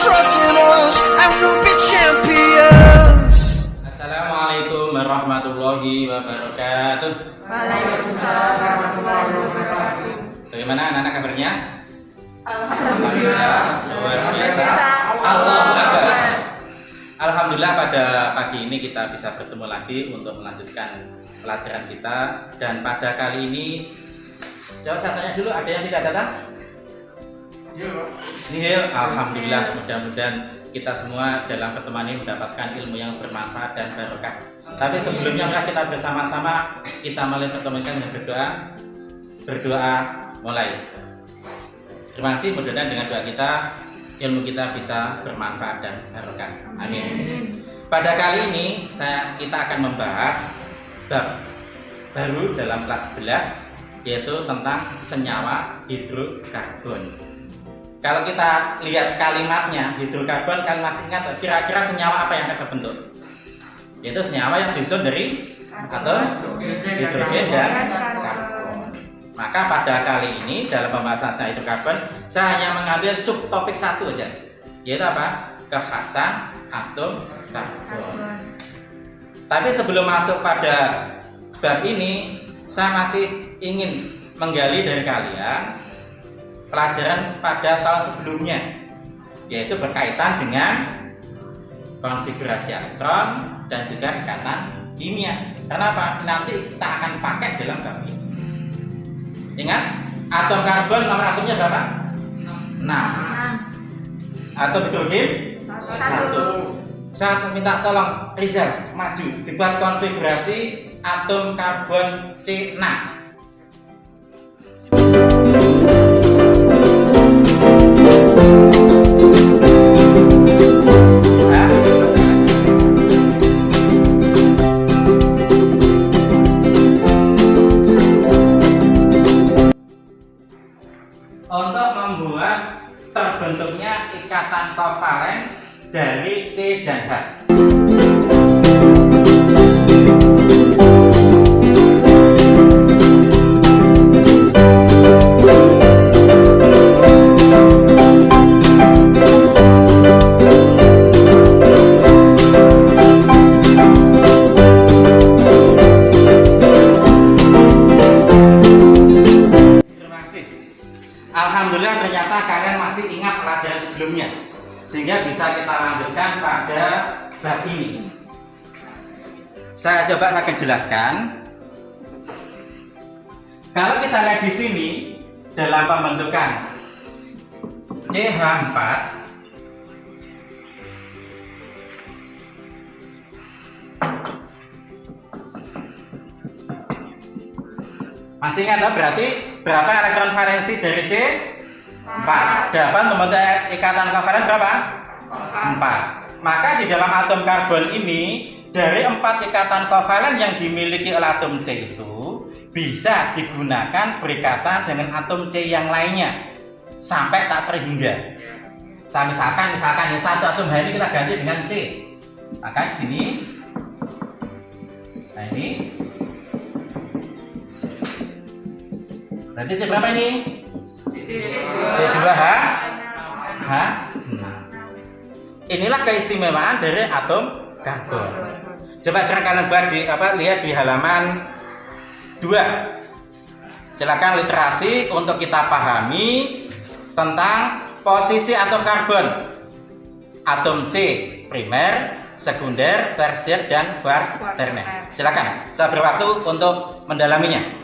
trust in us and we'll be champions. Assalamualaikum warahmatullahi wabarakatuh. Waalaikumsalam warahmatullahi wabarakatuh. Bagaimana anak-anak kabarnya? Alhamdulillah. Luar biasa. Allahu Akbar. Alhamdulillah pada pagi ini kita bisa bertemu lagi untuk melanjutkan pelajaran kita. Dan pada kali ini, coba saya tanya dulu, ada yang tidak datang? Nihil. Alhamdulillah, mudah-mudahan kita semua dalam pertemuan ini mendapatkan ilmu yang bermanfaat dan barokah. Tapi sebelumnya mari kita bersama-sama kita mulai pertemuan dengan berdoa mulai. Terima kasih, mudah-mudahan dengan doa kita ilmu kita bisa bermanfaat dan barokah. Amin. Pada kali ini kita akan membahas bab baru dalam kelas 11, yaitu tentang senyawa hidrokarbon. Kalau kita lihat kalimatnya hidrokarbon, kalian masih ingat kira-kira senyawa apa yang akan terbentuk? Yaitu senyawa yang disusun dari atom hidrogen dan karbon. Maka pada kali ini dalam pembahasan saya hidrokarbon, saya hanya mengambil subtopik satu aja, yaitu apa? Kekhasan atom karbon. Tapi sebelum masuk pada bab ini, saya masih ingin menggali dari kalian pelajaran pada tahun sebelumnya, yaitu berkaitan dengan konfigurasi elektron dan juga ikatan kimia. Kenapa? Nanti kita akan pakai dalam bab ini. Ingat, atom karbon nomor atomnya berapa? 6. Atom hidrogen 1. Saya minta tolong Rizal maju dibuat konfigurasi atom karbon C6. Untuk membuat terbentuknya ikatan kovalen dari C dan H. Alhamdulillah ternyata kalian masih ingat pelajaran sebelumnya, sehingga bisa kita lanjutkan pada bab ini. Saya akan jelaskan. Kalau kita lihat di sini dalam pembentukan CH4, masih ingat berarti berapa elektron valensi dari C? 4. Dapat membentuk ikatan kovalen berapa? 4. Maka di dalam atom karbon ini, dari 4 ikatan kovalen yang dimiliki oleh atom C itu bisa digunakan berikatan dengan atom C yang lainnya sampai tak terhingga. Misalkan ini satu atom H ini kita ganti dengan C. Maka di sini, nah ini berarti C berapa ini? C2H. Inilah keistimewaan dari atom karbon. Coba sekarang kalian lihat di halaman 2. Silakan literasi untuk kita pahami tentang posisi atom karbon. Atom C primer, sekunder, tersier, dan kuaterner. Silakan, saya berwaktu untuk mendalaminya.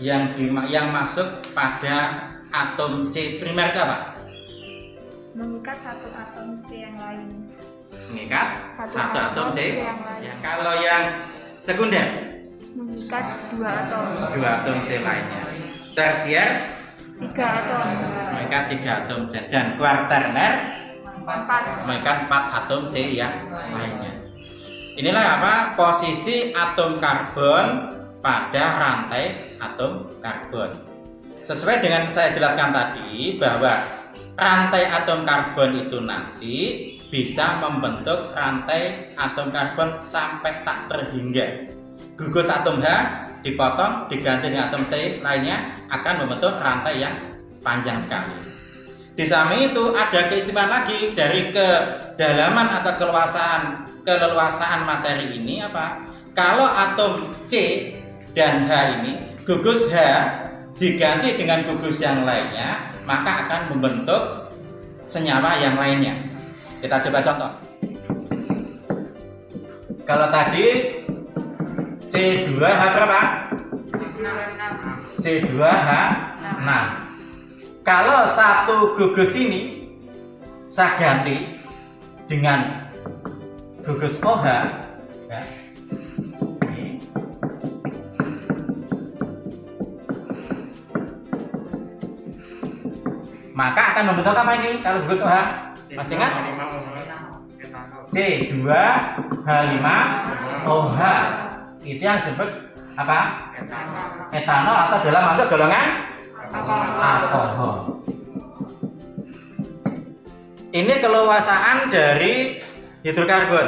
yang masuk pada atom C primer itu apa? Mengikat satu atom C yang lain. Mengikat satu atom C yang lain. Kalau yang sekunder, Mengikat dua atom. dua atom C lainnya. Tersier, 3 atom. mengikat 3 atom C. Dan kuarterner, 4. mengikat 4 atom C yang lainnya. Inilah apa? Posisi atom karbon pada rantai atom karbon. Sesuai dengan saya jelaskan tadi bahwa rantai atom karbon itu nanti bisa membentuk rantai atom karbon sampai tak terhingga. Gugus atom H dipotong diganti dengan atom C lainnya akan membentuk rantai yang panjang sekali. Di samping itu ada keistimewaan lagi dari kedalaman atau keleluasaan materi ini apa? Kalau atom C dan H ini gugus H diganti dengan gugus yang lainnya, maka akan membentuk senyawa yang lainnya. Kita coba contoh. Kalau tadi C2H berapa? C2H6. Kalau satu gugus ini saya ganti dengan gugus OH, ya. Maka akan membentuk apa ini kalau gugus OH? Masih ingat? C2H5OH. Itu yang disebut apa? Etanol atau dalam masuk golongan alkohol. Ini keluasaan dari hidrokarbon.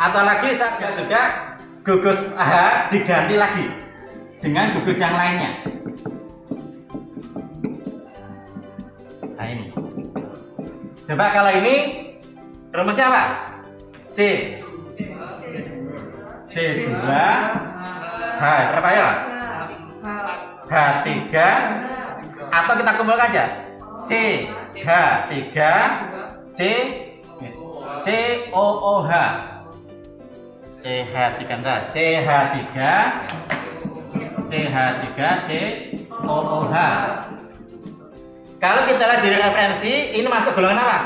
Atau lagi saya juga gugus H diganti lagi dengan gugus yang lainnya. Nah ini. Coba kalau ini rumusnya apa? C2 H berapa ya? H3 atau kita kumpulkan aja CH3 COOH CH3 COOH. Kalau kita lihat dari referensi, ini masuk golongan apa?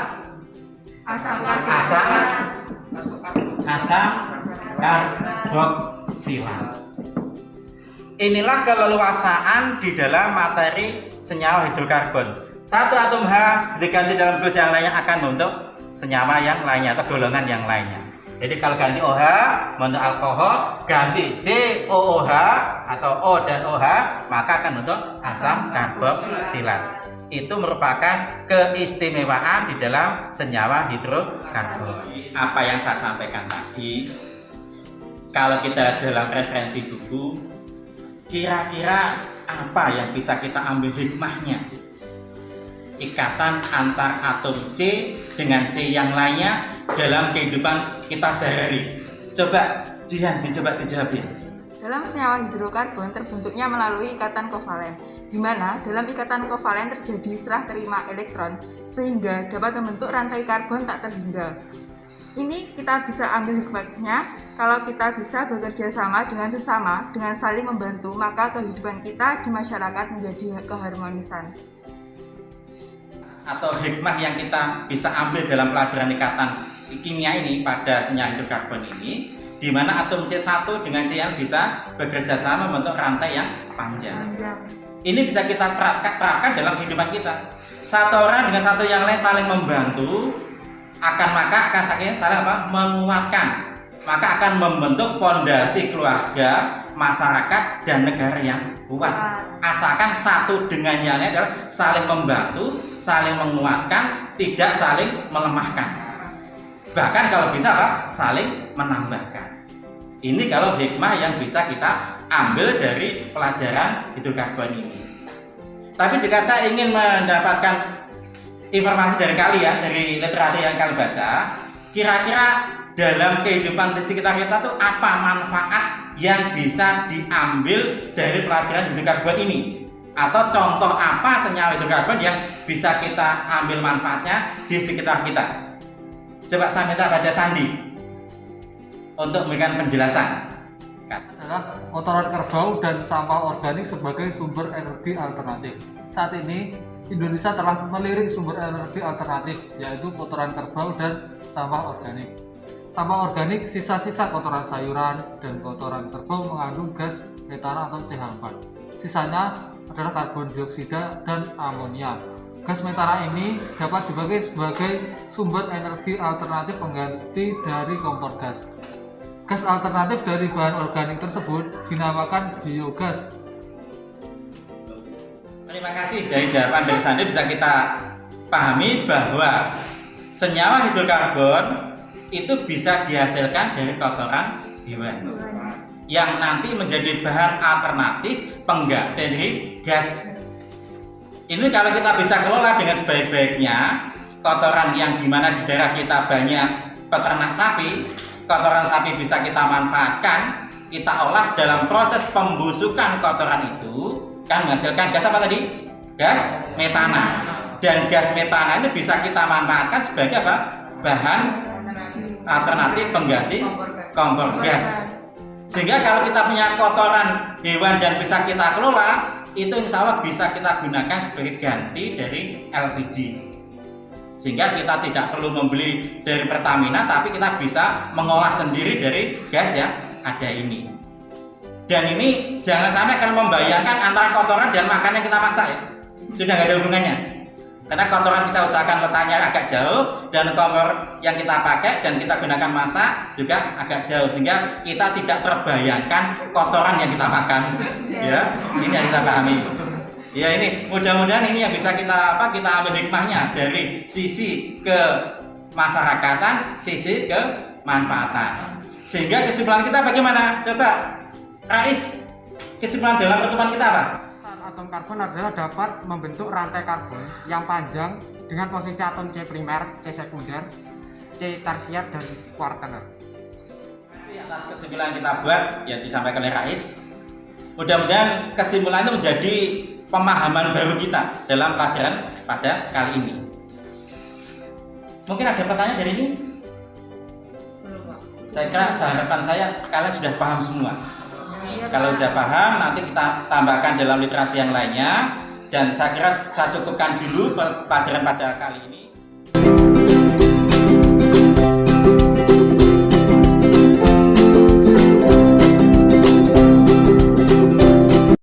Asam karboksilat. Inilah keleluasaan di dalam materi senyawa hidrokarbon. Satu atom H diganti dalam gugus yang lainnya akan membentuk senyawa yang lainnya atau golongan yang lainnya. Jadi kalau ganti OH membentuk alkohol, ganti COOH atau O dan OH maka akan membentuk asam karboksilat. Itu merupakan keistimewaan di dalam senyawa hidrokarbon. Apa yang saya sampaikan tadi, kalau kita dalam referensi buku, kira-kira apa yang bisa kita ambil hikmahnya? Ikatan antar atom C dengan C yang lainnya dalam kehidupan kita sehari-hari. Coba Jihan, dicoba dijawabin. Dalam senyawa hidrokarbon terbentuknya melalui ikatan kovalen, di mana dalam ikatan kovalen terjadi serah terima elektron sehingga dapat membentuk rantai karbon tak terhingga. Ini kita bisa ambil hikmahnya kalau kita bisa bekerja sama dengan sesama dengan saling membantu, maka kehidupan kita di masyarakat menjadi keharmonisan. Atau hikmah yang kita bisa ambil dalam pelajaran ikatan kimia ini pada senyawa hidrokarbon ini, di mana atom C1 dengan C yang bisa bekerja sama membentuk rantai yang panjang. Ini bisa kita terapkan dalam kehidupan kita. Satu orang dengan satu yang lain saling membantu, maka akan saling menguatkan, maka akan membentuk pondasi keluarga, masyarakat dan negara yang kuat. Asalkan satu dengan yang lain adalah saling membantu, saling menguatkan, tidak saling melemahkan. Bahkan kalau bisa saling menambahkan. Ini kalau hikmah yang bisa kita ambil dari pelajaran hidrokarbon ini. Tapi jika saya ingin mendapatkan informasi dari kalian, dari literatur yang kalian baca, kira-kira dalam kehidupan di sekitar kita tuh apa manfaat yang bisa diambil dari pelajaran hidrokarbon ini? Atau contoh apa senyawa hidrokarbon yang bisa kita ambil manfaatnya di sekitar kita? Coba saya minta pada Sandi untuk memberikan penjelasan. adalah kotoran kerbau dan sampah organik sebagai sumber energi alternatif. Saat ini Indonesia telah melirik sumber energi alternatif, yaitu kotoran kerbau dan sampah organik. Sampah organik sisa-sisa kotoran sayuran dan kotoran kerbau mengandung gas metana atau CH4. Sisanya adalah karbon dioksida dan amonia. Gas metana ini dapat dipakai sebagai sumber energi alternatif pengganti dari kompor gas. Gas alternatif dari bahan organik tersebut dinamakan biogas. Terima kasih dari jawaban dari Sandi bisa kita pahami bahwa senyawa hidrokarbon itu bisa dihasilkan dari kotoran hewan yang nanti menjadi bahan alternatif pengganti dari gas. Ini kalau kita bisa kelola dengan sebaik-baiknya, kotoran yang dimana di daerah kita banyak peternak sapi, kotoran sapi bisa kita manfaatkan, kita olah dalam proses pembusukan kotoran itu kan menghasilkan gas apa tadi? Gas metana. Dan gas metana itu bisa kita manfaatkan sebagai apa? Bahan alternatif pengganti kompor gas. Sehingga kalau kita punya kotoran hewan dan bisa kita kelola, itu insya Allah bisa kita gunakan sebagai ganti dari LPG. Sehingga kita tidak perlu membeli dari Pertamina, tapi kita bisa mengolah sendiri dari gas yang ada ini. Dan ini jangan sampai akan membayangkan antara kotoran dan makanan yang kita masak ya. Sudah nggak ada hubungannya. Karena kotoran kita usahakan letaknya agak jauh, dan kompor yang kita pakai dan kita gunakan masak juga agak jauh, sehingga kita tidak terbayangkan kotoran yang kita makan. Ya, ini yang kita pahami. Ya, ini mudah-mudahan ini yang bisa kita ambil hikmahnya dari sisi kemasyarakatan, sisi kemanfaatan. Sehingga kesimpulan kita bagaimana? Coba Rais, kesimpulan dalam pertemuan kita apa? Atom karbon adalah dapat membentuk rantai karbon yang panjang dengan posisi atom C primer, C sekunder, C tersier, dan kuartener. Terima kasih atas kesimpulan kita buat yang disampaikan oleh Rais. Mudah-mudahan kesimpulan itu menjadi pemahaman baru kita dalam pelajaran pada kali ini. Mungkin ada pertanyaan dari ini? Saya kira harapan saya kalian sudah paham semua. Kalau sudah paham, nanti kita tambahkan dalam literasi yang lainnya. Dan saya kira saya cukupkan dulu pelajaran pada kali ini.